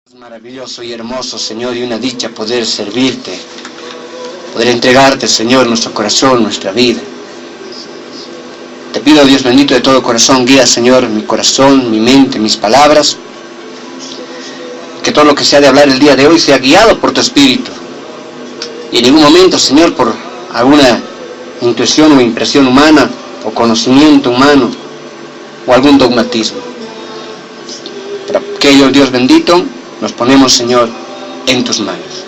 Es maravilloso y hermoso, Señor, y una dicha poder servirte, poder entregarte, Señor, nuestro corazón, nuestra vida. Te pido, Dios bendito, de todo corazón, guía, Señor, mi corazón, mi mente, mis palabras, que todo lo que se ha de hablar el día de hoy sea guiado por tu Espíritu, y en ningún momento, Señor, por alguna intuición o impresión humana, o conocimiento humano, o algún dogmatismo. Por aquello, Dios bendito, nos ponemos, Señor, en tus manos.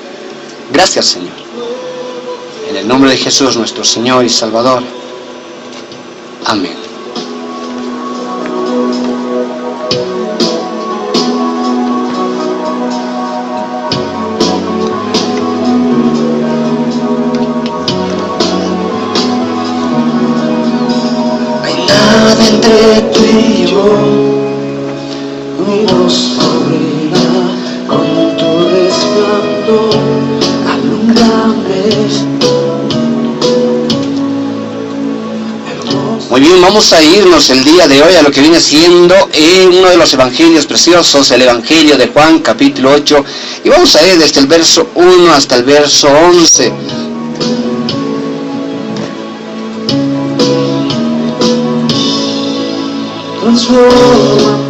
Gracias, Señor. En el nombre de Jesús, nuestro Señor y Salvador. Amén. Hay nada entre tú y yo, unidos sombra con tu resplandor, alumbrame. Muy bien, vamos a irnos el día de hoy a lo que viene siendo uno de los evangelios preciosos, el Evangelio de Juan, capítulo 8, y vamos a ir desde el verso 1 hasta el verso 11.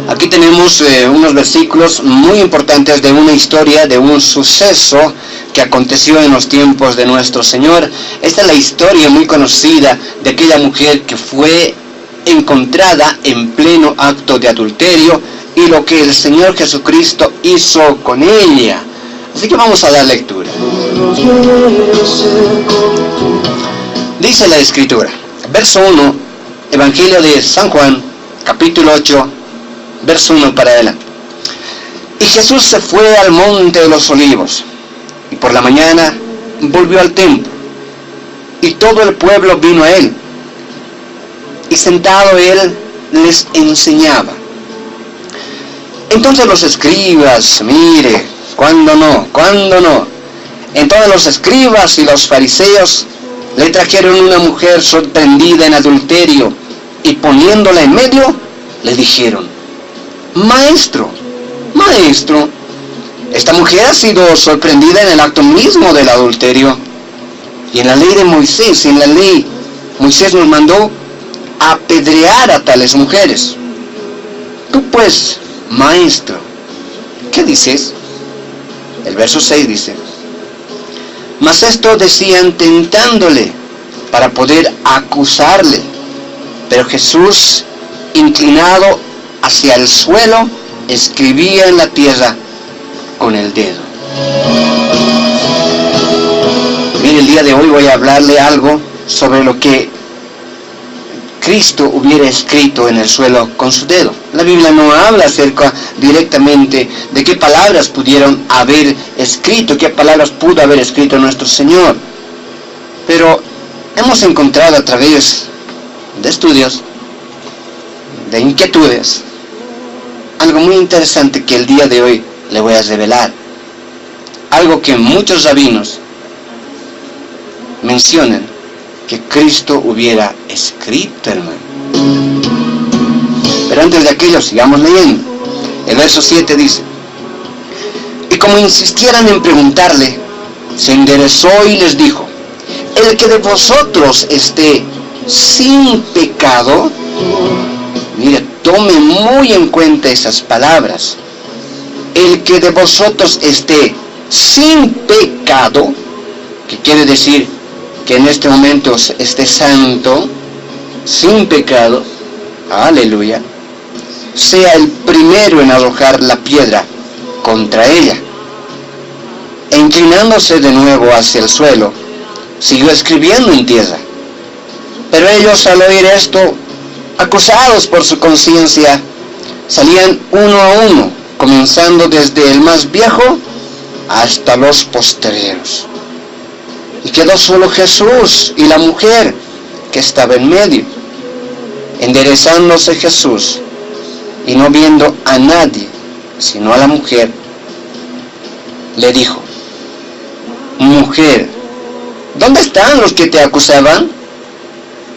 Aquí tenemos unos versículos muy importantes de una historia, de un suceso que aconteció en los tiempos de nuestro Señor. Esta es la historia muy conocida de aquella mujer que fue encontrada en pleno acto de adulterio y lo que el Señor Jesucristo hizo con ella. Así que vamos a dar lectura. Dice la Escritura, verso 1, Evangelio de San Juan, capítulo 8, verso 1 para adelante. Y Jesús se fue al monte de los olivos, y por la mañana volvió al templo, y todo el pueblo vino a él, y sentado él les enseñaba. Entonces los escribas, mire, ¿cuándo no? Entonces los escribas y los fariseos le trajeron una mujer sorprendida en adulterio, y poniéndola en medio, le dijeron, Maestro, esta mujer ha sido sorprendida en el acto mismo del adulterio. Y en la ley de Moisés, Moisés nos mandó apedrear a tales mujeres. Tú pues, Maestro, ¿qué dices? El verso 6 dice, mas esto decían tentándole para poder acusarle. Pero Jesús, inclinado hacia el suelo, escribía en la tierra con el dedo. Bien, el día de hoy voy a hablarle algo sobre lo que Cristo hubiera escrito en el suelo con su dedo. La Biblia no habla acerca directamente de qué palabras pudieron haber escrito, qué palabras pudo haber escrito nuestro Señor. Pero hemos encontrado a través de estudios, de inquietudes, algo muy interesante que el día de hoy le voy a revelar. Algo que muchos rabinos mencionan que Cristo hubiera escrito, hermano. Pero antes de aquello, sigamos leyendo. El verso 7 dice, y como insistieran en preguntarle, se enderezó y les dijo, el que de vosotros esté sin pecado, mire, tome muy en cuenta esas palabras. El que de vosotros esté sin pecado, que quiere decir que en este momento esté santo, sin pecado, aleluya, sea el primero en arrojar la piedra contra ella. E inclinándose de nuevo hacia el suelo, siguió escribiendo en tierra. Pero ellos, al oír esto, acusados por su conciencia, salían uno a uno, comenzando desde el más viejo hasta los postreros. Y quedó solo Jesús y la mujer que estaba en medio. Enderezándose Jesús, y no viendo a nadie, sino a la mujer, le dijo, mujer, ¿dónde están los que te acusaban?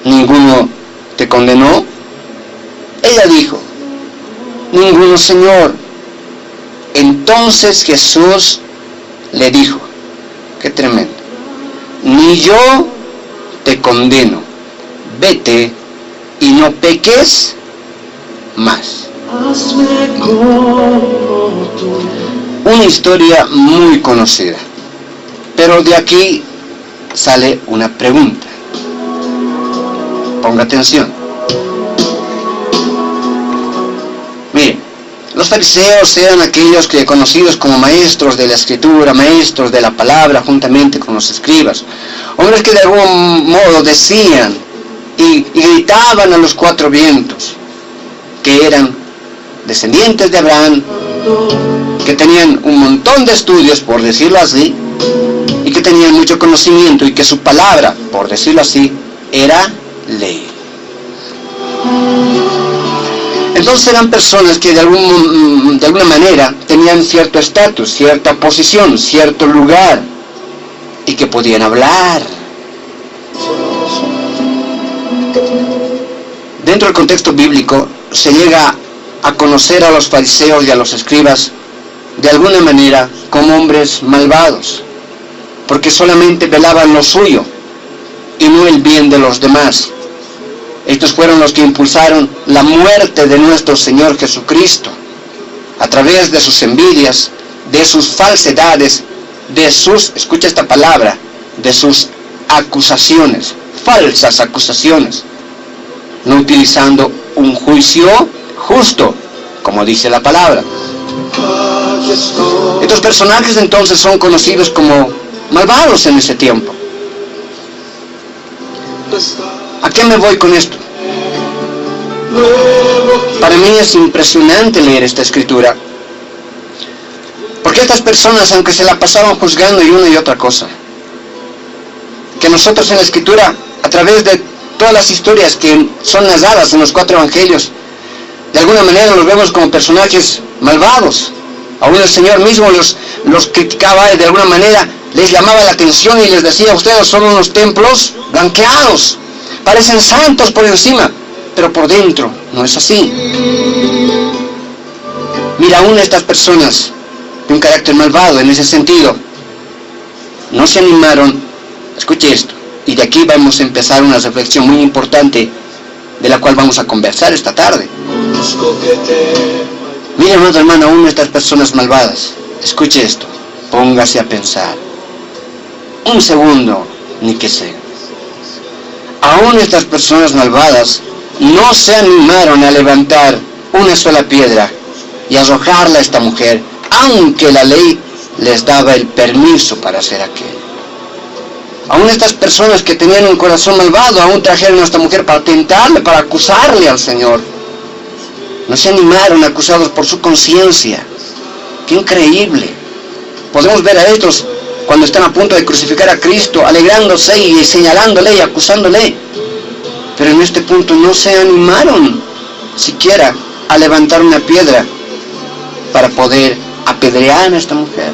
¿Ninguno te condenó? Ella dijo, ninguno, Señor. Entonces Jesús le dijo, qué tremendo, ni yo te condeno, vete y no peques más. Una historia muy conocida, pero de aquí sale una pregunta. Ponga atención. Miren, los fariseos eran aquellos que conocidos como maestros de la escritura, maestros de la palabra, juntamente con los escribas. Hombres que de algún modo decían y gritaban a los cuatro vientos que eran descendientes de Abraham, que tenían un montón de estudios, por decirlo así, y que tenían mucho conocimiento y que su palabra, por decirlo así, era ley. Entonces eran personas que de alguna manera tenían cierto estatus, cierta posición, cierto lugar, y que podían hablar. Dentro del contexto bíblico se llega a conocer a los fariseos y a los escribas de alguna manera como hombres malvados, porque solamente velaban lo suyo y no el bien de los demás. Estos fueron los que impulsaron la muerte de nuestro Señor Jesucristo a través de sus envidias, de sus falsedades, de sus, escucha esta palabra, de sus acusaciones, falsas acusaciones, no utilizando un juicio justo, como dice la palabra. Estos personajes entonces son conocidos como malvados en ese tiempo. ¿A qué me voy con esto? Para mí es impresionante leer esta escritura, porque estas personas, aunque se la pasaban juzgando y una y otra cosa, que nosotros en la escritura, a través de todas las historias que son narradas en los 4 evangelios, de alguna manera los vemos como personajes malvados. Aún el Señor mismo los criticaba de alguna manera, les llamaba la atención y les decía, ustedes son unos templos blanqueados, parecen santos por encima, pero por dentro no es así. Mira, aún estas personas de un carácter malvado en ese sentido, no se animaron, escuche esto, y de aquí vamos a empezar una reflexión muy importante de la cual vamos a conversar esta tarde. Mira, hermano, hermana, aún estas personas malvadas, escuche esto, póngase a pensar, un segundo, ni que sea. Aún estas personas malvadas no se animaron a levantar una sola piedra y arrojarla a esta mujer, aunque la ley les daba el permiso para hacer aquello. Aún estas personas que tenían un corazón malvado, aún trajeron a esta mujer para tentarle, para acusarle al Señor. No se animaron, acusados por su conciencia. ¡Qué increíble! Podemos ver a estos cuando están a punto de crucificar a Cristo, alegrándose y señalándole y acusándole. Pero en este punto no se animaron siquiera a levantar una piedra para poder apedrear a esta mujer.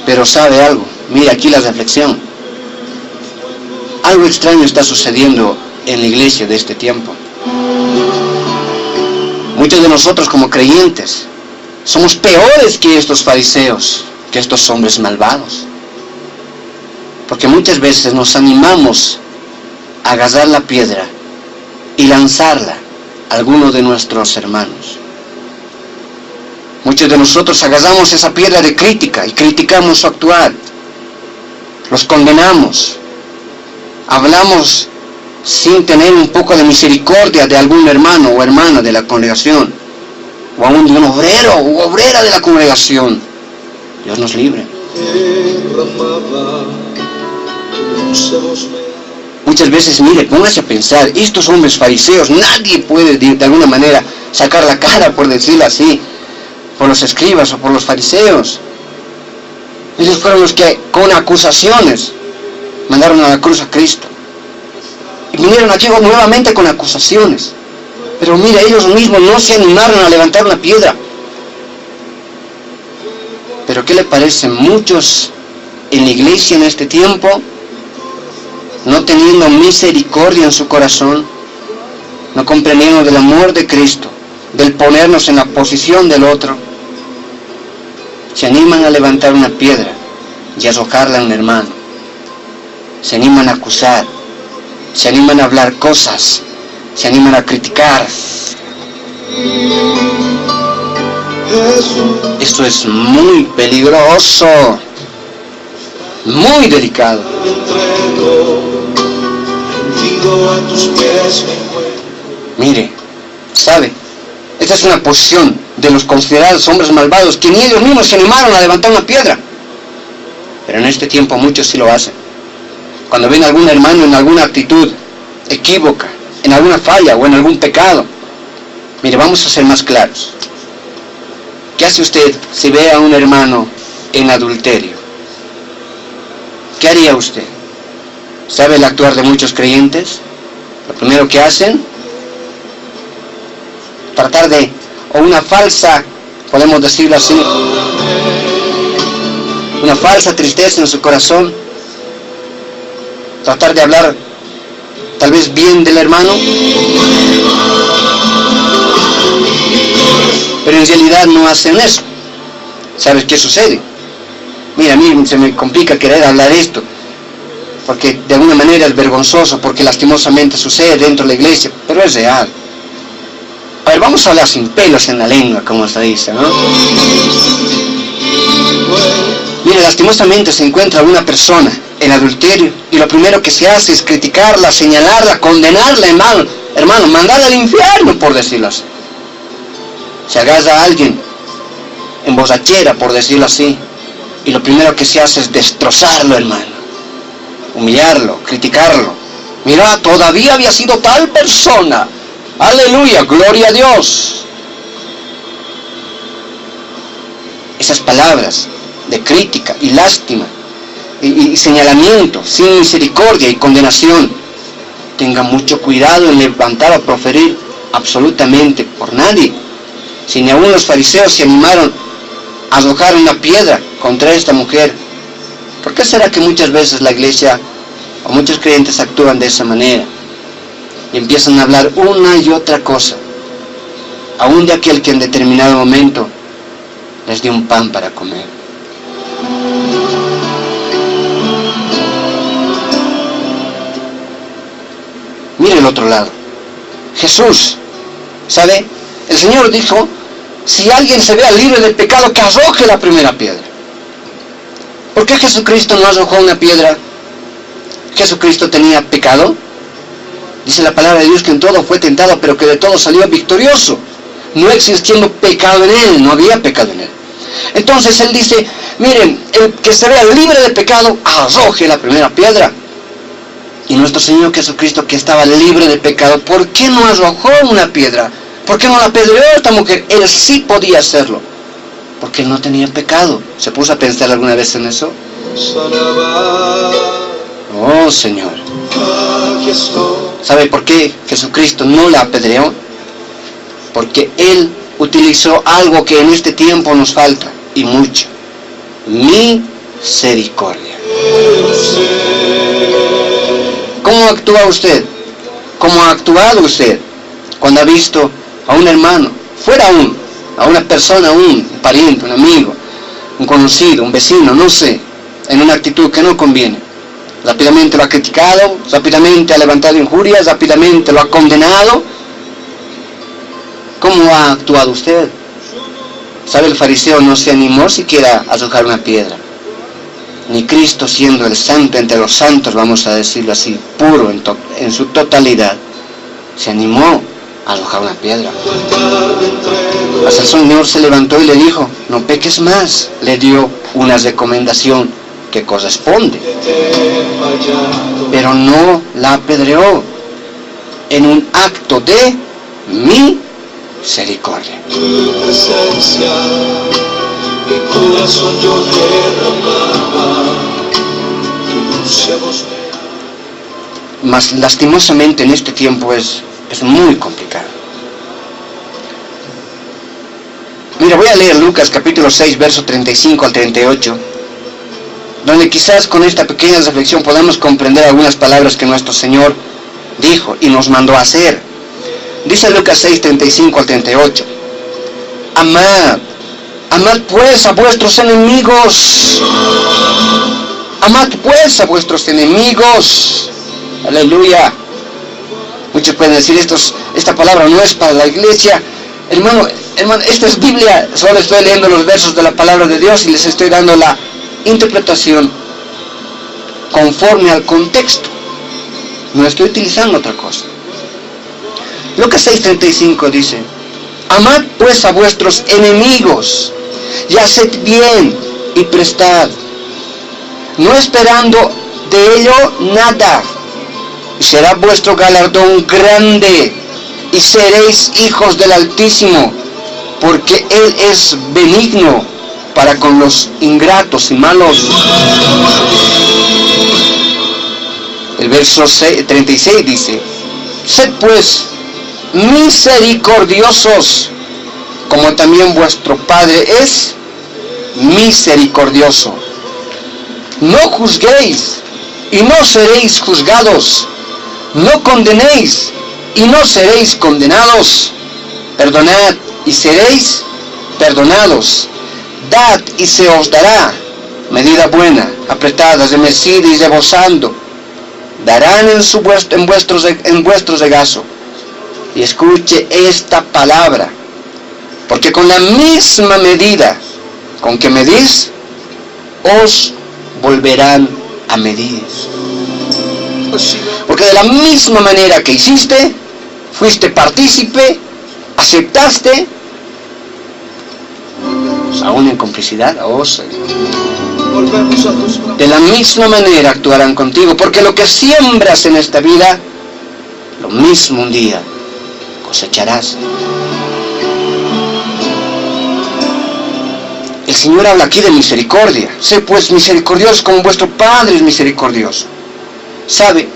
Pero ¿sabe algo? Mira aquí la reflexión. Algo extraño está sucediendo en la iglesia de este tiempo. Muchos de nosotros como creyentes somos peores que estos fariseos, que estos hombres malvados. Porque muchas veces nos animamos a agarrar la piedra y lanzarla a alguno de nuestros hermanos. Muchos de nosotros agarramos esa piedra de crítica y criticamos su actuar. Los condenamos. Hablamos sin tener un poco de misericordia de algún hermano o hermana de la congregación, o aún de un obrero o obrera de la congregación. Dios nos libre. Muchas veces, mire, póngase a pensar, estos hombres fariseos, nadie puede de alguna manera sacar la cara, por decirlo así, por los escribas o por los fariseos. Ellos fueron los que con acusaciones mandaron a la cruz a Cristo. Y vinieron aquí nuevamente con acusaciones. Pero mira, ellos mismos no se animaron a levantar una piedra. Pero ¿qué le parece? Muchos en la iglesia en este tiempo, no teniendo misericordia en su corazón, no comprendiendo del amor de Cristo, del ponernos en la posición del otro, se animan a levantar una piedra y arrojarla a un hermano. Se animan a acusar, se animan a hablar cosas, se animan a criticar. Esto es muy peligroso, muy delicado. Mire, ¿sabe? Esta es una posición de los considerados hombres malvados que ni ellos mismos se animaron a levantar una piedra. Pero en este tiempo muchos sí lo hacen. Cuando ven a algún hermano en alguna actitud equívoca, en alguna falla o en algún pecado. Mire, vamos a ser más claros. ¿Qué hace usted si ve a un hermano en adulterio? ¿Qué haría usted? ¿Sabe el actuar de muchos creyentes? Lo primero que hacen, tratar de, o una falsa, podemos decirlo así, una falsa tristeza en su corazón, tratar de hablar tal vez bien del hermano, pero en realidad no hacen eso. ¿Sabes qué sucede? Mira, a mí se me complica querer hablar esto, porque de alguna manera es vergonzoso, porque lastimosamente sucede dentro de la iglesia, pero es real. A ver, vamos a hablar sin pelos en la lengua, como se dice, ¿no? Mire, lastimosamente se encuentra una persona en adulterio y lo primero que se hace es criticarla, señalarla, condenarla, hermano, mandarla al infierno, por decirlo así. Se agarra a alguien en borrachera, por decirlo así, y lo primero que se hace es destrozarlo, hermano, humillarlo, criticarlo. Mira, todavía había sido tal persona. Aleluya, gloria a Dios. Esas palabras de crítica y lástima y señalamiento sin misericordia y condenación, tenga mucho cuidado en levantar o proferir absolutamente por nadie. Si ni aún los fariseos se animaron a arrojar una piedra contra esta mujer, ¿por qué será que muchas veces la iglesia o muchos creyentes actúan de esa manera? Y empiezan a hablar una y otra cosa, aún de aquel que en determinado momento les dio un pan para comer. Mire el otro lado. Jesús, ¿sabe? El Señor dijo, si alguien se vea libre del pecado, que arroje la primera piedra. ¿Por qué Jesucristo no arrojó una piedra? ¿Jesucristo tenía pecado? Dice la palabra de Dios que en todo fue tentado, pero que de todo salió victorioso. No existiendo pecado en él, no había pecado en él. Entonces él dice, miren, el que se vea libre de pecado, arroje la primera piedra. Y nuestro Señor Jesucristo, que estaba libre de pecado, ¿por qué no arrojó una piedra? ¿Por qué no la apedreó a esta mujer? Él sí podía hacerlo, porque él no tenía pecado. ¿Se puso a pensar alguna vez en eso? Oh, Señor. ¿Sabe por qué Jesucristo no la apedreó? Porque Él utilizó algo que en este tiempo nos falta, y mucho. Misericordia. ¿Cómo actúa usted? ¿Cómo ha actuado usted cuando ha visto a un hermano, fuera a una persona, un pariente, un amigo, un conocido, un vecino, no sé, en una actitud que no conviene? Rápidamente lo ha criticado, rápidamente ha levantado injurias, rápidamente lo ha condenado. ¿Cómo ha actuado usted? ¿Sabe? El fariseo no se animó siquiera a arrojar una piedra. Ni Cristo, siendo el santo entre los santos, vamos a decirlo así, puro en su totalidad, se animó a arrojar una piedra. Hasta el Señor se levantó y le dijo, no peques más. Le dio una recomendación que corresponde, pero no la apedreó, en un acto de misericordia. Mas lastimosamente en este tiempo es muy complicado. Mira, voy a leer Lucas capítulo 6, verso 35 al 38, donde quizás con esta pequeña reflexión podamos comprender algunas palabras que nuestro Señor dijo y nos mandó a hacer. Dice Lucas 6, 35 al 38. Amad pues a vuestros enemigos. Amad pues a vuestros enemigos. Aleluya. Muchos pueden decir, esta palabra no es para la iglesia. Hermano, esta es Biblia. Solo estoy leyendo los versos de la palabra de Dios y les estoy dando la interpretación conforme al contexto. No estoy utilizando otra cosa. Lucas 6:35 dice: amad pues a vuestros enemigos y haced bien y prestad, no esperando de ello nada, y será vuestro galardón grande, y seréis hijos del Altísimo, porque Él es benigno para con los ingratos y malos. El verso 36 dice: sed pues misericordiosos, como también vuestro Padre es misericordioso. No juzguéis, y no seréis juzgados. No condenéis, y no seréis condenados. Perdonad, y seréis perdonados. Dad, y se os dará. Medida buena, apretada, remecida y rebosando, darán en vuestro regazo. Y escuche esta palabra, porque con la misma medida con que medís, os volverán a medir. Porque de la misma manera que hiciste, fuiste partícipe, aceptaste, aún en complicidad, de la misma manera actuarán contigo, porque lo que siembras en esta vida, lo mismo un día cosecharás. El Señor habla aquí de misericordia. Sé pues misericordiosos como vuestro Padre es misericordioso. ¿Sabe?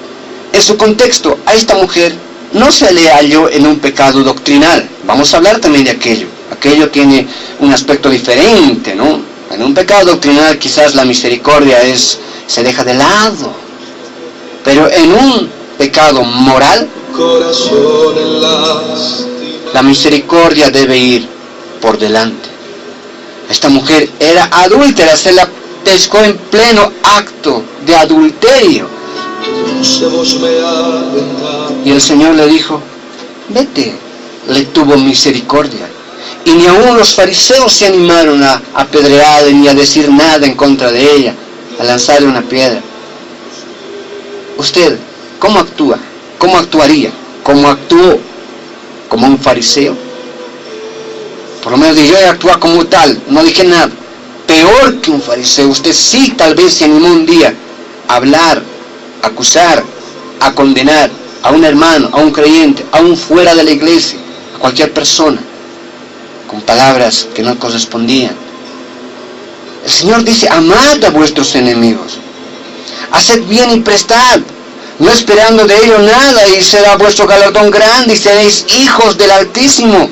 En su contexto, a esta mujer no se le halló en un pecado doctrinal. Vamos a hablar también de aquello. Aquello tiene un aspecto diferente, ¿no? En un pecado doctrinal quizás la misericordia se deja de lado. Pero en un pecado moral, la misericordia debe ir por delante. Esta mujer era adúltera, se la pescó en pleno acto de adulterio. Y el Señor le dijo: vete. Le tuvo misericordia. Y ni aun los fariseos se animaron a apedrearle ni a decir nada en contra de ella, a lanzarle una piedra. Usted, ¿cómo actúa? ¿Cómo actuaría? ¿Cómo actuó? ¿Como un fariseo? Por lo menos yo actué como tal, no dije nada. Peor que un fariseo. Usted sí tal vez se animó un día a hablar, a acusar, a condenar a un hermano, a un creyente, aún fuera de la iglesia, a cualquier persona, con palabras que no correspondían. El Señor dice: amad a vuestros enemigos, haced bien y prestad, no esperando de ello nada, y será vuestro galardón grande, y seréis hijos del Altísimo,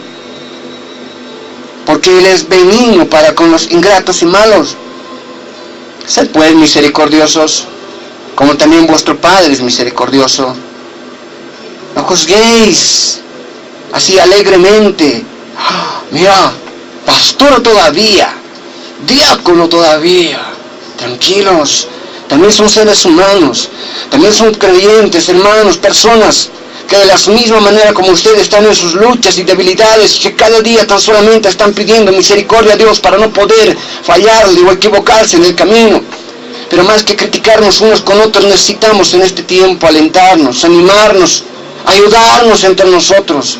porque Él es benigno para con los ingratos y malos. Sed pues misericordiosos, como también vuestro Padre es misericordioso. No juzguéis así alegremente. Mira, pastor todavía, diácono todavía. Tranquilos, también son seres humanos, también son creyentes, hermanos, personas que de la misma manera como ustedes están en sus luchas y debilidades, que cada día tan solamente están pidiendo misericordia a Dios para no poder fallarle o equivocarse en el camino. Pero más que criticarnos unos con otros, necesitamos en este tiempo alentarnos, animarnos, ayudarnos entre nosotros,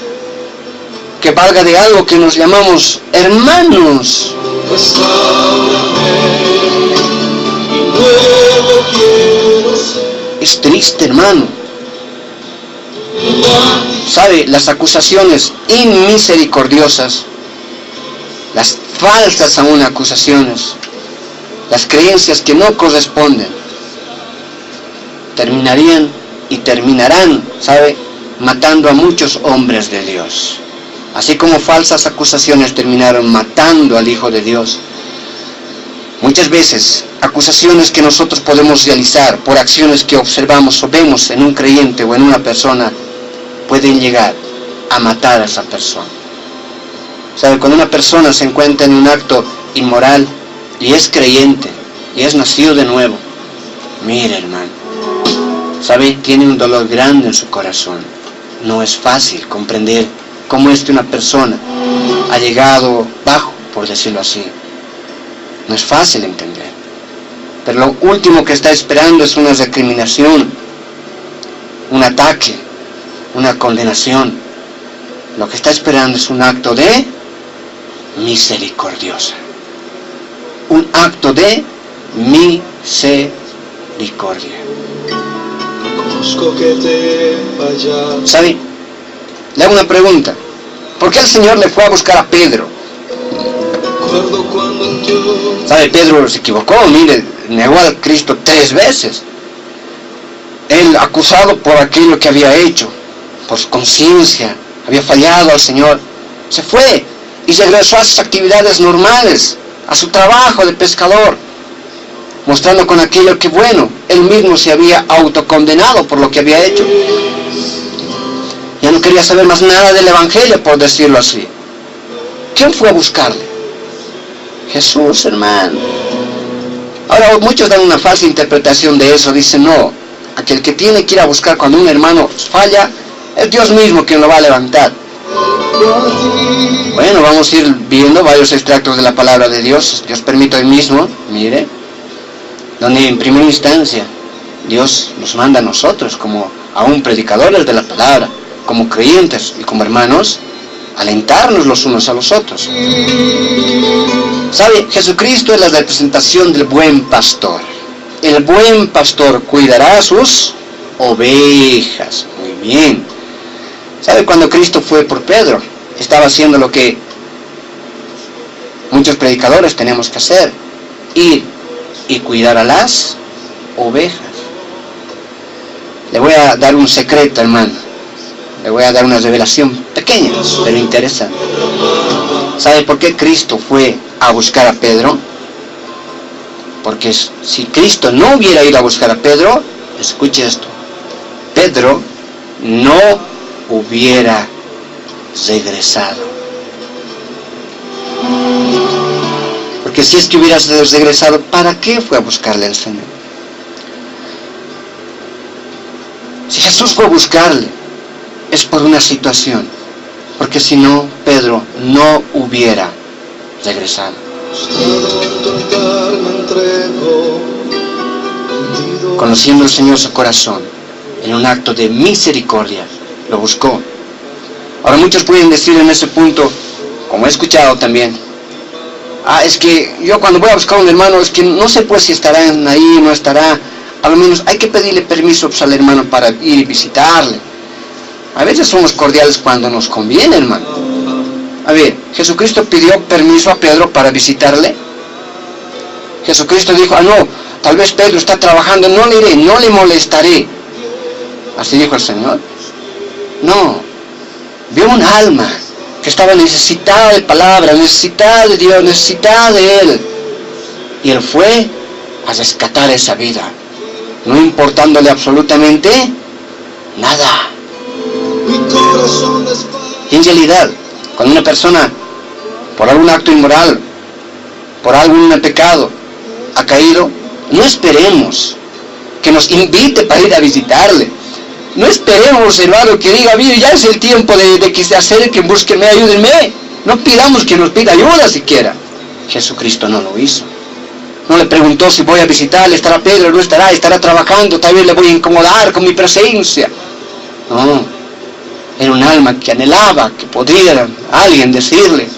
que valga de algo que nos llamamos hermanos. Es triste, hermano. ¿Sabe? Las acusaciones inmisericordiosas, las falsas aún acusaciones, las creencias que no corresponden, terminarían y terminarán, ¿sabe?, matando a muchos hombres de Dios. Así como falsas acusaciones terminaron matando al Hijo de Dios. Muchas veces, acusaciones que nosotros podemos realizar por acciones que observamos o vemos en un creyente o en una persona, pueden llegar a matar a esa persona. ¿Sabe? Cuando una persona se encuentra en un acto inmoral y es creyente y es nacido de nuevo, mire, hermano, ¿sabe? Tiene un dolor grande en su corazón. No es fácil comprender cómo es que una persona ha llegado bajo, por decirlo así. No es fácil entender. Pero lo último que está esperando es una recriminación, un ataque, una condenación. Lo que está esperando es un acto de misericordiosa. Un acto de misericordia. ¿Sabe? Le hago una pregunta. ¿Por qué el Señor le fue a buscar a Pedro? ¿Sabe? Pedro se equivocó, mire, negó al Cristo 3 veces. Él, acusado por aquello que había hecho, por su conciencia, había fallado al Señor, se fue y regresó a sus actividades normales, a su trabajo de pescador, mostrando con aquello que, bueno, él mismo se había autocondenado por lo que había hecho. Ya no quería saber más nada del Evangelio, por decirlo así. ¿Quién fue a buscarle? Jesús, hermano. Ahora, muchos dan una falsa interpretación de eso. Dicen, no, aquel que tiene que ir a buscar cuando un hermano falla, es Dios mismo quien lo va a levantar. Bueno, vamos a ir viendo varios extractos de la palabra de Dios. Dios permite hoy mismo, mire, donde en primera instancia Dios nos manda a nosotros como aún predicadores de la palabra, como creyentes y como hermanos, alentarnos los unos a los otros. ¿Sabe? Jesucristo es la representación del buen pastor. El buen pastor cuidará a sus ovejas. Muy bien. ¿Sabe? Cuando Cristo fue por Pedro, estaba haciendo lo que muchos predicadores tenemos que hacer: ir y cuidar a las ovejas. Le voy a dar un secreto, hermano. Le voy a dar una revelación pequeña, pero interesante. ¿Sabe por qué Cristo fue a buscar a Pedro? Porque si Cristo no hubiera ido a buscar a Pedro, escuche esto, Pedro no hubiera regresado. Porque si es que hubiera regresado, ¿para qué fue a buscarle al Señor? Si Jesús fue a buscarle, es por una situación, porque si no, Pedro no hubiera regresado. Conociendo al Señor su corazón, en un acto de misericordia, lo buscó. Ahora muchos pueden decir en ese punto, como he escuchado también, es que yo cuando voy a buscar a un hermano, es que no sé pues si estará ahí, no estará. A lo menos hay que pedirle permiso pues, al hermano para ir y visitarle. A veces somos cordiales cuando nos conviene, hermano. A ver, ¿Jesucristo pidió permiso a Pedro para visitarle? Jesucristo dijo, no, tal vez Pedro está trabajando, no le iré, no le molestaré. ¿Así dijo el Señor? No. Vio un alma que estaba necesitada de palabra, necesitada de Dios, necesitada de Él. Y Él fue a rescatar esa vida, no importándole absolutamente nada. Y en realidad, cuando una persona, por algún acto inmoral, por algún pecado, ha caído, no esperemos que nos invite para ir a visitarle. No esperemos, hermano, que diga, mire, ya es el tiempo de que se acerquen, búsquenme, ayúdenme. No pidamos que nos pida ayuda siquiera. Jesucristo no lo hizo. No le preguntó si voy a visitarle, estará Pedro, no estará, estará trabajando, tal vez le voy a incomodar con mi presencia. No. Era un alma que anhelaba que pudiera alguien decirle,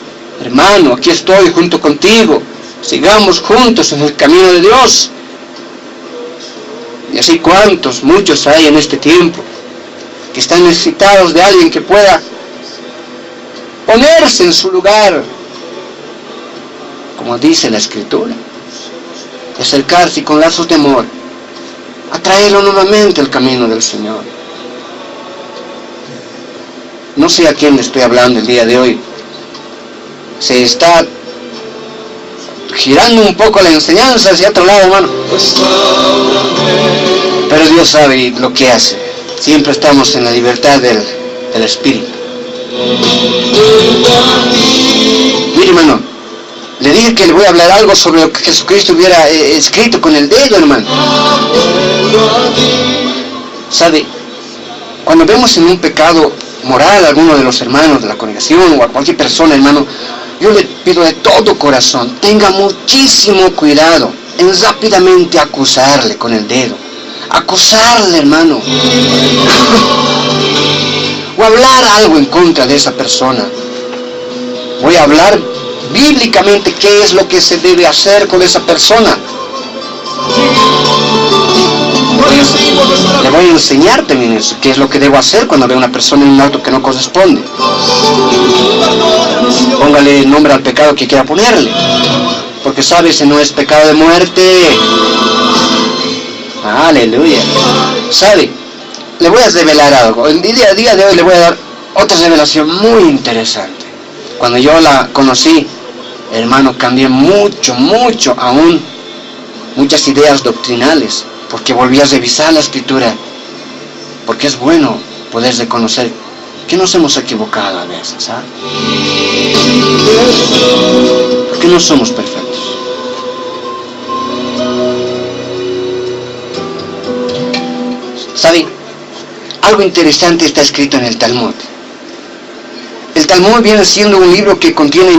hermano, aquí estoy junto contigo, sigamos juntos en el camino de Dios. Y así muchos hay en este tiempo, que están necesitados de alguien que pueda ponerse en su lugar, como dice la Escritura, y acercarse con lazos de amor, atraerlo nuevamente al camino del Señor. No sé a quién le estoy hablando el día de hoy. Se está girando un poco la enseñanza hacia otro lado, hermano. Pero Dios sabe lo que hace. Siempre estamos en la libertad del Espíritu. Mire, hermano, le dije que le voy a hablar algo sobre lo que Jesucristo hubiera escrito con el dedo, hermano. ¿Sabe? Cuando vemos en un pecado moral a alguno de los hermanos de la congregación o a cualquier persona, hermano, yo le pido de todo corazón, tenga muchísimo cuidado en rápidamente acusarle con el dedo. Acusarle, hermano. O hablar algo en contra de esa persona. Voy a hablar bíblicamente qué es lo que se debe hacer con esa persona. Le voy a enseñar también eso, qué es lo que debo hacer cuando veo a una persona en un acto que no corresponde. Póngale el nombre al pecado que quiera ponerle, porque sabe, ese no es pecado de muerte. Aleluya. ¿Sabe? Le voy a revelar algo. El día de hoy le voy a dar otra revelación muy interesante. Cuando yo la conocí, hermano, cambié mucho, aún muchas ideas doctrinales, porque volví a revisar la Escritura, porque es bueno poder reconocer que nos hemos equivocado a veces, ¿sabes? Porque no somos perfectos. ¿Sabe? Algo interesante está escrito en el Talmud. El Talmud viene siendo un libro que contiene,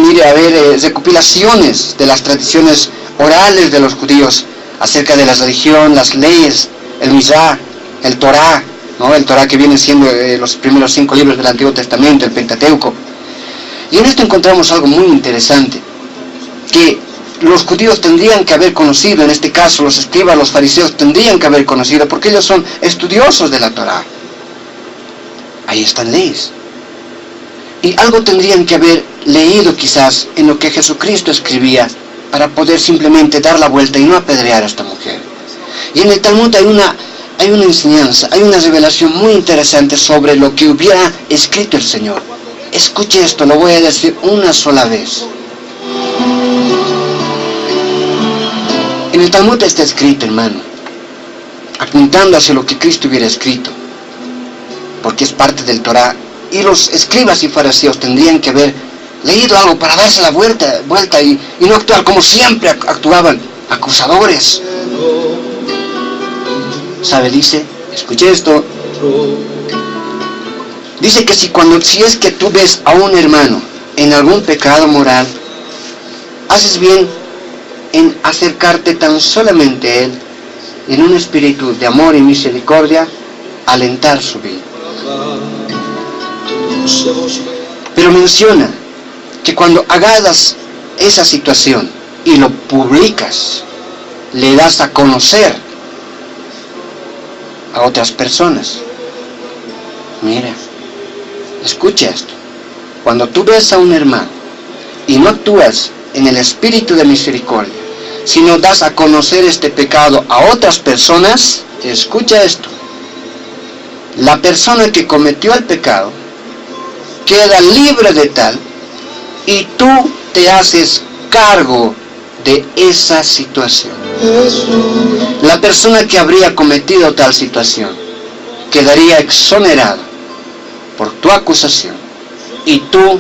recopilaciones de las tradiciones orales de los judíos acerca de la religión, las leyes, el Mishná, el Torah, ¿no? El Torah que viene siendo los primeros 5 libros del Antiguo Testamento, el Pentateuco. Y en esto encontramos algo muy interesante, que los judíos tendrían que haber conocido, en este caso los escribas, los fariseos tendrían que haber conocido, porque ellos son estudiosos de la Torah. Ahí están leyes. Y algo tendrían que haber leído quizás en lo que Jesucristo escribía para poder simplemente dar la vuelta y no apedrear a esta mujer. Y en el Talmud hay una enseñanza, hay una revelación muy interesante sobre lo que hubiera escrito el Señor. Escuche esto, lo voy a decir una sola vez. En el Talmud está escrito, hermano, apuntando hacia lo que Cristo hubiera escrito, porque es parte del Torah, y los escribas y fariseos tendrían que haber leído algo para darse la vuelta y no actuar como siempre actuaban, acusadores. ¿Sabe? Dice, escuche esto, dice que si es que tú ves a un hermano en algún pecado moral, haces bien en acercarte tan solamente a él, en un espíritu de amor y misericordia, alentar su vida. Pero menciona que cuando agarras esa situación y lo publicas, le das a conocer a otras personas. Mira, escucha esto. Cuando tú ves a un hermano y no actúas en el espíritu de misericordia, sino das a conocer este pecado a otras personas, escucha esto. La persona que cometió el pecado queda libre de tal, y tú te haces cargo de esa situación. La persona que habría cometido tal situación quedaría exonerada por tu acusación, y tú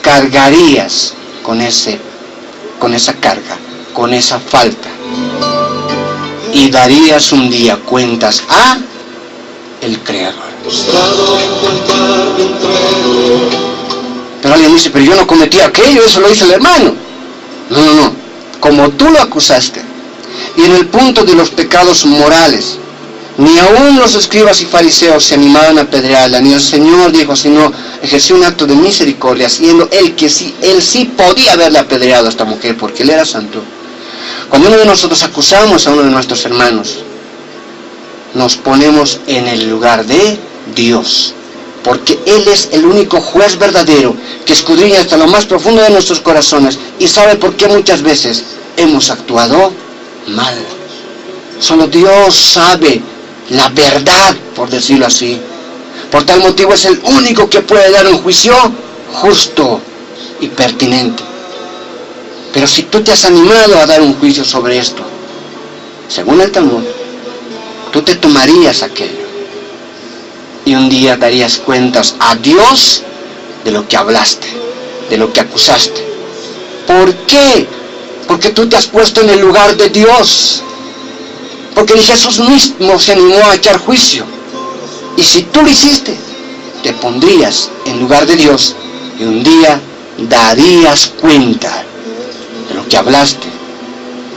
cargarías con esa carga, con esa falta, y darías un día cuentas a el Creador. Pero alguien dice, pero yo no cometí aquello, eso lo hizo el hermano. No, como tú lo acusaste, y en el punto de los pecados morales, ni aún los escribas y fariseos se animaban a apedrearla, ni el Señor dijo, sino ejerció un acto de misericordia, siendo él sí podía haberle apedreado a esta mujer, porque él era santo. Cuando uno de nosotros acusamos a uno de nuestros hermanos, nos ponemos en el lugar de Dios, porque Él es el único juez verdadero que escudriña hasta lo más profundo de nuestros corazones y sabe por qué muchas veces hemos actuado mal. Solo Dios sabe la verdad, por decirlo así. Por tal motivo es el único que puede dar un juicio justo y pertinente. Pero si tú te has animado a dar un juicio sobre esto, según el Talmud, tú te tomarías aquello y un día darías cuentas a Dios de lo que hablaste, de lo que acusaste. ¿Por qué? Porque tú te has puesto en el lugar de Dios. Porque Jesús mismo se animó a echar juicio. Y si tú lo hiciste, te pondrías en lugar de Dios y un día darías cuenta de lo que hablaste,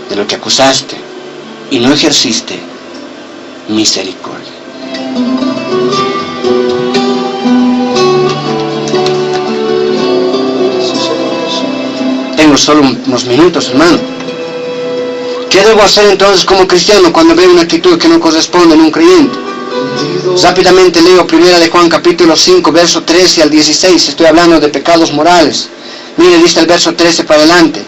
de lo que acusaste y no ejerciste misericordia. Tengo solo unos minutos, hermano. ¿Qué debo hacer entonces como cristiano cuando veo una actitud que no corresponde en un creyente? Rápidamente leo 1 de Juan capítulo 5, verso 13 al 16. Estoy hablando de pecados morales. Mire, dice el verso 13 para adelante.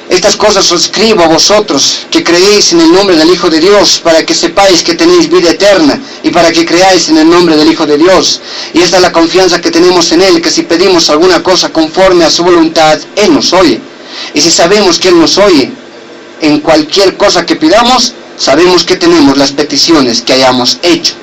Estas cosas os escribo a vosotros, que creéis en el nombre del Hijo de Dios, para que sepáis que tenéis vida eterna, y para que creáis en el nombre del Hijo de Dios. Y esta es la confianza que tenemos en Él, que si pedimos alguna cosa conforme a su voluntad, Él nos oye. Y si sabemos que Él nos oye, en cualquier cosa que pidamos, sabemos que tenemos las peticiones que hayamos hecho.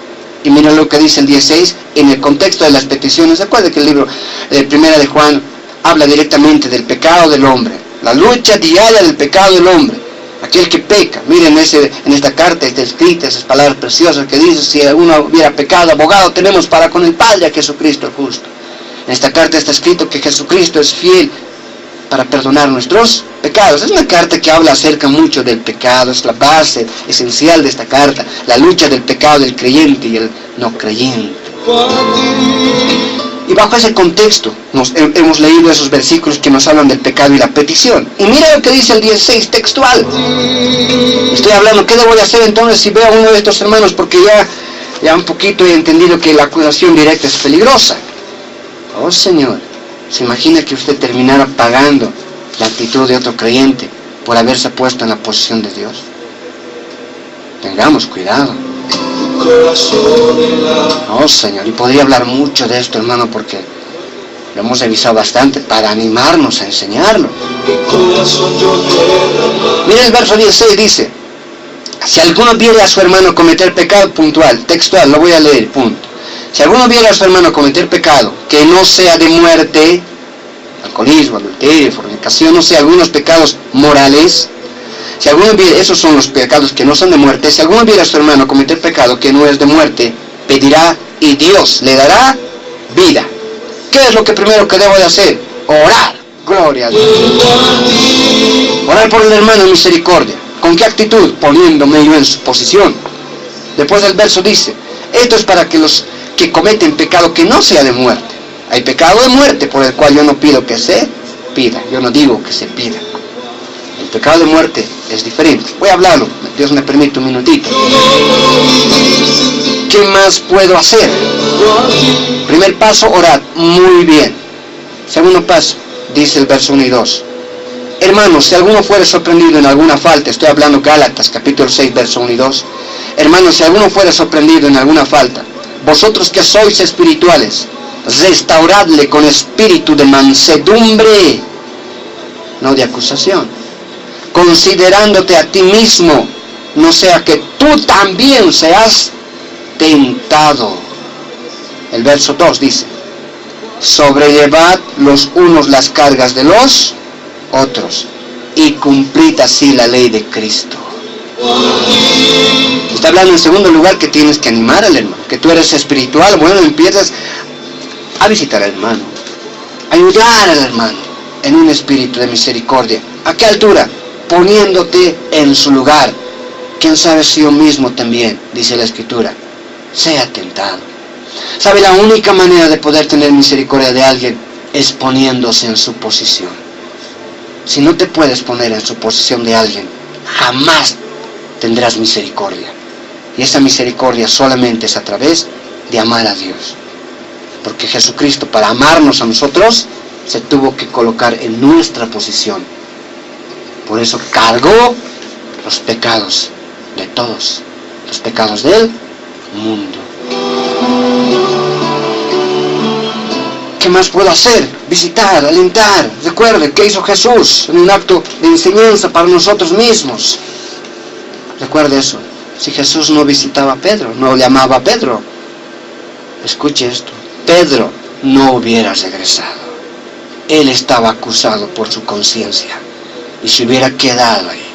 Y miren lo que dice el 16, en el contexto de las peticiones. Recuerden que el libro de 1 de Juan habla directamente del pecado del hombre, la lucha diaria del pecado del hombre, aquel que peca. Miren, en esta carta está escrita esas palabras preciosas que dice: si alguno hubiera pecado, abogado tenemos para con el Padre, a Jesucristo el justo. En esta carta está escrito que Jesucristo es fiel para perdonar nuestros pecados. Es una carta que habla acerca mucho del pecado, es la base esencial de esta carta, la lucha del pecado del creyente y el no creyente. Y bajo ese contexto hemos leído esos versículos que nos hablan del pecado y la petición. Y mira lo que dice el 16 textual. Estoy hablando, ¿qué debo de hacer entonces si veo a uno de estos hermanos? Porque ya un poquito he entendido que la acusación directa es peligrosa. Oh Señor, ¿se imagina que usted terminara pagando la actitud de otro creyente por haberse puesto en la posición de Dios? Tengamos cuidado. Oh Señor, y podría hablar mucho de esto, hermano, porque lo hemos revisado bastante para animarnos a enseñarlo. Mira el verso 16, dice: si alguno viere a su hermano cometer pecado, puntual, textual, lo voy a leer, punto. Si alguno viere a su hermano cometer pecado que no sea de muerte, alcoholismo, adulterio, fornicación, no sé, algunos pecados morales. Si alguno viere, esos son los pecados que no son de muerte. Si alguno viere a su hermano cometer pecado que no es de muerte, pedirá y Dios le dará vida. ¿Qué es lo que primero que debo de hacer? Orar. Gloria a Dios. Orar por el hermano en misericordia. ¿Con qué actitud? Poniéndome yo en su posición. Después del verso dice: esto es para que los que cometen pecado que no sea de muerte. Hay pecado de muerte por el cual yo no pido que se pida. Yo no digo que se pida. El pecado de muerte es diferente. Voy a hablarlo. Dios me permite un minutito. ¿Qué más puedo hacer? Primer paso, orar. Muy bien. Segundo paso, dice el verso 1 y 2. Hermanos, si alguno fuere sorprendido en alguna falta, estoy hablando Gálatas, capítulo 6, verso 1 y 2. Hermanos, si alguno fuere sorprendido en alguna falta, vosotros que sois espirituales, restauradle con espíritu de mansedumbre, no de acusación, considerándote a ti mismo, no sea que tú también seas tentado. El verso 2 dice: sobrellevad los unos las cargas de los otros y cumplid así la ley de Cristo. Está hablando en segundo lugar que tienes que animar al hermano, que tú eres espiritual. Bueno, empiezas a visitar al hermano, ayudar al hermano en un espíritu de misericordia. ¿A qué altura? Poniéndote en su lugar. ¿Quién sabe si yo mismo también, dice la Escritura, sea tentado? ¿Sabe? La única manera de poder tener misericordia de alguien es poniéndose en su posición. Si no te puedes poner en su posición de alguien, jamás tendrás misericordia. Y esa misericordia solamente es a través de amar a Dios. Porque Jesucristo, para amarnos a nosotros, se tuvo que colocar en nuestra posición. Por eso cargó los pecados de todos, los pecados del mundo. ¿Qué más puedo hacer? Visitar, alentar. Recuerde, ¿qué hizo Jesús en un acto de enseñanza para nosotros mismos? Recuerde eso. Si Jesús no visitaba a Pedro, no le amaba a Pedro. Escuche esto. Pedro no hubiera regresado. Él estaba acusado por su conciencia y se hubiera quedado ahí.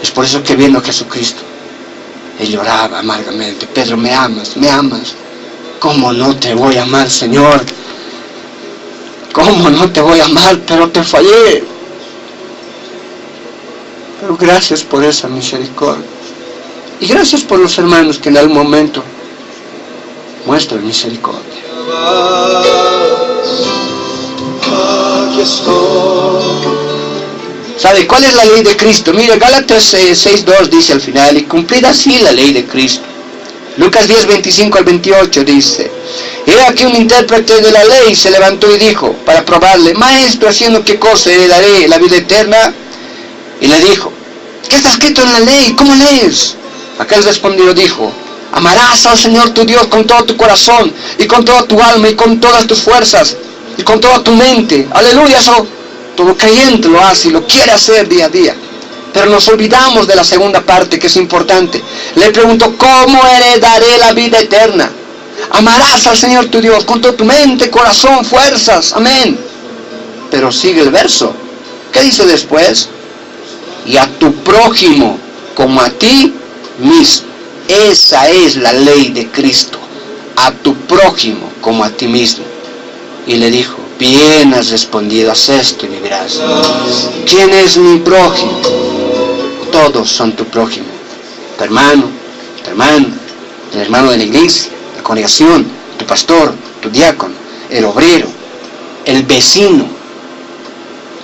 Es por eso que viendo a Jesucristo, él lloraba amargamente. Pedro, ¿me amas? ¿Me amas? ¿Cómo no te voy a amar, Señor? ¿Cómo no te voy a amar? Pero te fallé. Pero gracias por esa misericordia. Y gracias por los hermanos que en algún momento muestran misericordia. ¿Sabe cuál es la ley de Cristo? Mire, Gálatas 6:2 dice al final, y cumplida así la ley de Cristo. Lucas 10:25 al 28 dice, he aquí un intérprete de la ley se levantó y dijo, para probarle, maestro, ¿haciendo qué cosa heredaré la vida eterna? Y le dijo, ¿qué está escrito en la ley? ¿Cómo lees? Aquel respondió, dijo, amarás al Señor tu Dios con todo tu corazón, y con toda tu alma, y con todas tus fuerzas, y con toda tu mente. Aleluya, eso todo creyente lo hace y lo quiere hacer día a día. Pero nos olvidamos de la segunda parte, que es importante. Le preguntó, ¿cómo heredaré la vida eterna? Amarás al Señor tu Dios con toda tu mente, corazón, fuerzas. Amén. Pero sigue el verso. ¿Qué dice después? Y a tu prójimo como a ti mismo. Esa es la ley de Cristo. A tu prójimo como a ti mismo. Y le dijo, bien has respondido, haz esto y vivirás. ¿Quién es mi prójimo? Todos son tu prójimo. Tu hermano, el hermano de la iglesia, la congregación, tu pastor, tu diácono, el obrero, el vecino.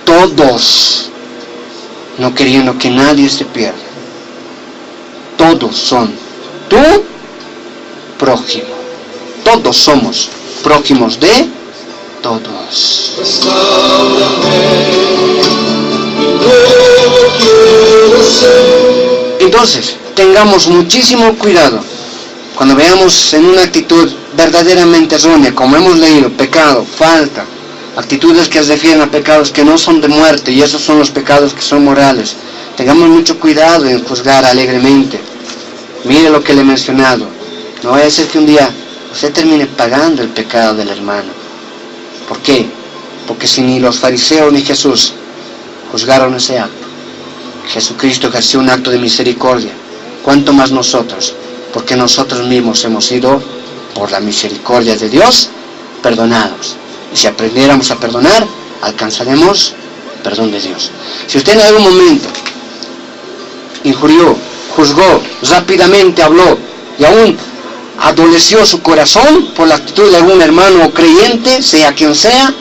Todos, no queriendo que nadie se pierda. Todos son tu prójimo. Todos somos prójimos de todos. Entonces, tengamos muchísimo cuidado cuando veamos en una actitud verdaderamente errónea, como hemos leído, pecado, falta, actitudes que se refieren a pecados que no son de muerte, y esos son los pecados que son morales. Tengamos mucho cuidado en juzgar alegremente. Mire lo que le he mencionado. No vaya a ser que un día usted termine pagando el pecado del hermano. ¿Por qué? Porque si ni los fariseos ni Jesús juzgaron ese acto, Jesucristo ejerció un acto de misericordia, ¿cuánto más nosotros? Porque nosotros mismos hemos sido, por la misericordia de Dios, perdonados. Y si aprendiéramos a perdonar, alcanzaremos perdón de Dios. Si usted en algún momento injurió, juzgó, rápidamente habló y aún adoleció su corazón por la actitud de algún hermano o creyente, sea quien sea,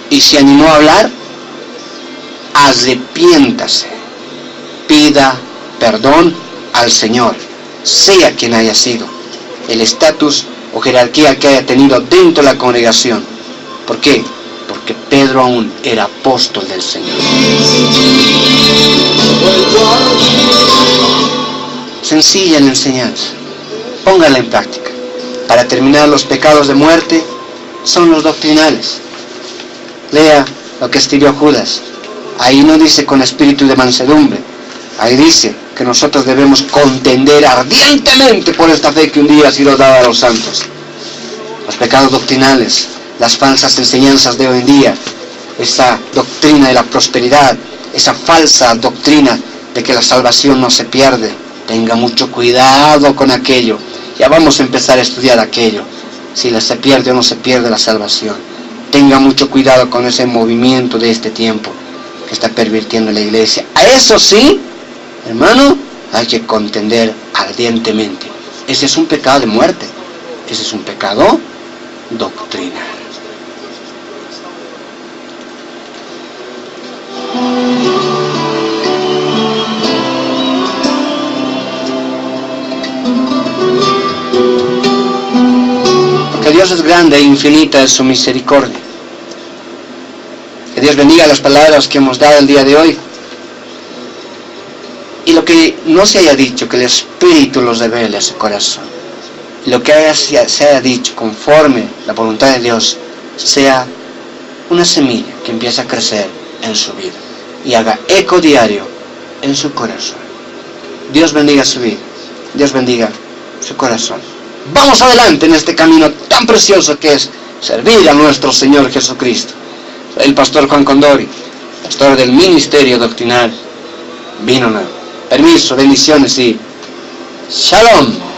y se animó a hablar, arrepiéntase, pida perdón al Señor, sea quien haya sido, el estatus o jerarquía que haya tenido dentro de la congregación. ¿Por qué? Porque Pedro aún era apóstol del Señor. Sencilla la enseñanza, póngala en práctica. Para terminar, los pecados de muerte son los doctrinales. Lea lo que escribió Judas. Ahí no dice con espíritu de mansedumbre, ahí dice que nosotros debemos contender ardientemente por esta fe que un día ha sido dada a los santos. Los pecados doctrinales, las falsas enseñanzas de hoy en día, esa doctrina de la prosperidad, esa falsa doctrina de que la salvación no se pierde. Tenga mucho cuidado con aquello. Ya vamos a empezar a estudiar aquello, si se pierde o no se pierde la salvación. Tenga mucho cuidado con ese movimiento de este tiempo que está pervirtiendo la iglesia. A eso sí, hermano, hay que contender ardientemente. Ese es un pecado de muerte. Ese es un pecado doctrinal. Porque Dios es grande e infinita es su misericordia. Que Dios bendiga las palabras que hemos dado el día de hoy. Y lo que no se haya dicho, que el Espíritu los revele a su corazón. Lo que se haya dicho conforme la voluntad de Dios sea una semilla que empiece a crecer en su vida y haga eco diario en su corazón. Dios bendiga su vida, Dios bendiga su corazón. Vamos adelante en este camino tan tan precioso que es servir a nuestro Señor Jesucristo. Soy el pastor Juan Condori, pastor del Ministerio Doctrinal Vino Nuevo. Permiso, bendiciones y Shalom.